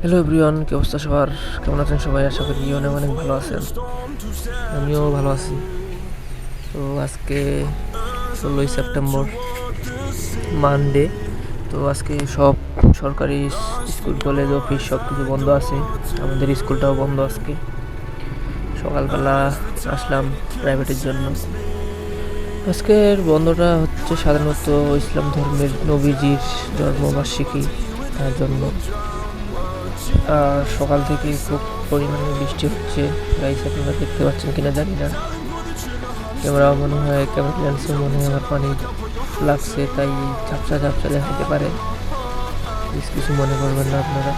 Hello everyone, কি অবস্থা সবার? কেমন আছেন সবাই? আশা করি অনেক অনেক ভালো আছেন। আমিও ভালো আছি। তো আজকে 16ই সেপ্টেম্বর, মানডে। তো আজকে সব সরকারি স্কুল, কলেজ, অফিস সব কিছু বন্ধ আছে। আমাদের স্কুলটাও বন্ধ আজকে। সকালবেলা আসলাম প্রাইভেটের জন্য। আজকের বন্ধটা হচ্ছে সাধারণত ইসলাম ধর্মের নবীজির জন্মবার্ষিকী, তার জন্য। সকাল থেকে খুব পরিমাণে বৃষ্টি হচ্ছে। গাইস, আপনারা দেখতে পাচ্ছেন কিনা জানি না। ক্যামেরা লেন্সে মনে হয় আমার পানি লাগছে, তাই ঝাপসা ঝাপসা দেখাতে পারে। কিছু মনে করবেন না আপনারা।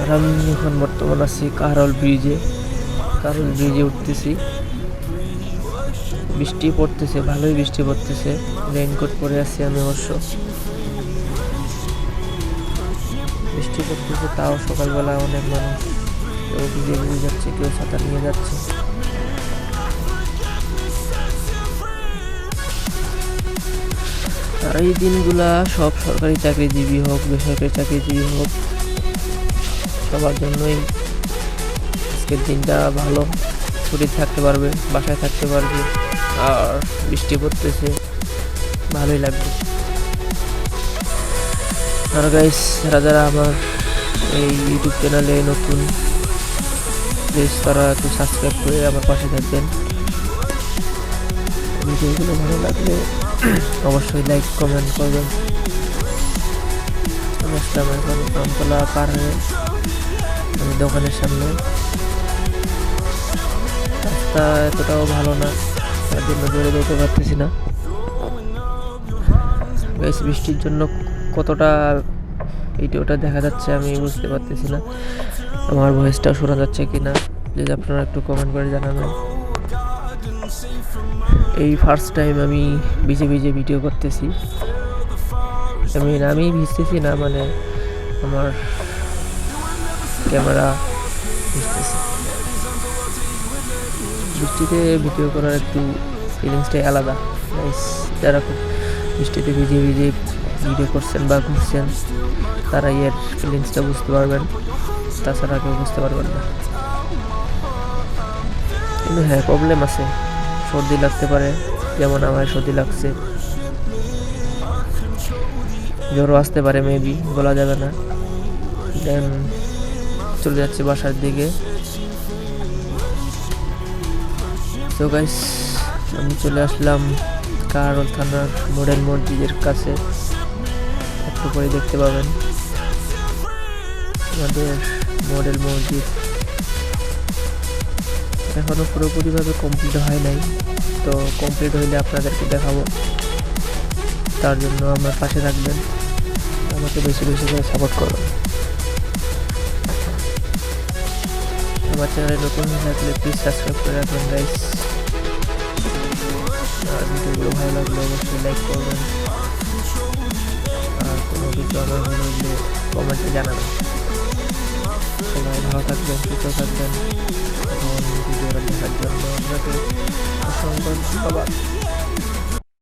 আর আমি এখন বর্তমান আছি কারল ব্রিজে উঠতেছি। বৃষ্টি পড়তেছে, ভালোই বৃষ্টি পড়তেছে। রেইনকোট পরে আছি আমি অবশ্য। বৃষ্টি পড়তেছে, তাও সকালবেলা অনেক মানুষ কেউ ভিজে ভিজে যাচ্ছে, কেউ ছাতা নিয়ে যাচ্ছে। আর এই দিনগুলা সব সরকারি চাকরিজীবী হোক, বেসরকারি চাকরিজীবী হোক, সবার জন্যই আজকের দিনটা ভালো। ছুটি থাকতে পারবে, বাসায় থাকতে পারবে, আর বৃষ্টি পড়তেছে, ভালোই লাগবে। আর গাইস, যারা আমার এই ইউটিউব চ্যানেলে নতুন, প্লিজ তারা একটু সাবস্ক্রাইব করে আমার পাশে থাকবেন। ভিডিওগুলো ভালো লাগলে অবশ্যই লাইক কমেন্ট করবেন। আমি আসলাম এখন আমতলা পার হয়ে আমি দোকানের সামনে। রাস্তা এতটাও ভালো না, তার জন্য জোরে যেতে পারতেছি না। বেশ বৃষ্টির জন্য কতটা ভিডিওটা দেখা যাচ্ছে আমি বুঝতে পারতেছি না। আমার ভয়েসটা শোনা যাচ্ছে কিনা প্লিজ আপনারা একটু কমেন্ট করে জানাবেন। এই ফার্স্ট টাইম আমি ভিজে ভিজে ভিডিও করতেছি। আমি ভিজতেছি না, মানে আমার ক্যামেরা ভিজতেছে। বৃষ্টিতে ভিডিও করার একটু ফিলিংসটাই আলাদা। যারা খুব বৃষ্টিতে ভিজে ভিজে ভিডিও করছেন বা ঘুরছেন, তারা এর ফিলিংসটা বুঝতে পারবেন, তাছাড়া কেউ বুঝতে পারবেন না। কিন্তু হ্যাঁ, প্রবলেম আছে, সর্দি লাগতে পারে, যেমন আমার সর্দি লাগছে। জ্বরও আসতে পারে, মেবি, বলা যাবে না। দেন চলে যাচ্ছে বাসার দিকে। তো গাইস, আমি চলে আসলাম কারল থানার মডেল মসজিদের কাছে। একটু পরে দেখতে পাবেন আমাদের মডেল মসজিদ। এখনো পুরোপুরিভাবে কমপ্লিট হয় নাই, তো কমপ্লিট হইলে আপনাদেরকে দেখাবো। তার জন্য আমার পাশে থাকবেন, আমাকে বেশি বেশি করে সাপোর্ট করবেন। আমার চ্যানেলে নতুন হয়ে থাকলে প্লিজ সাবস্ক্রাইব করে রাখবেন গাইস। আর ভিডিওগুলো ভালো লাগলে অবশ্যই লাইক করবেন। আর কোনো কিছু আমার ভালো লাগলে কমেন্টে জানাবেন। সবাই ভালো থাকবেন, সুস্থ থাকবেন। ভিডিওটা দেখার জন্য আপনাকে অসংখ্য ধন্যবাদ।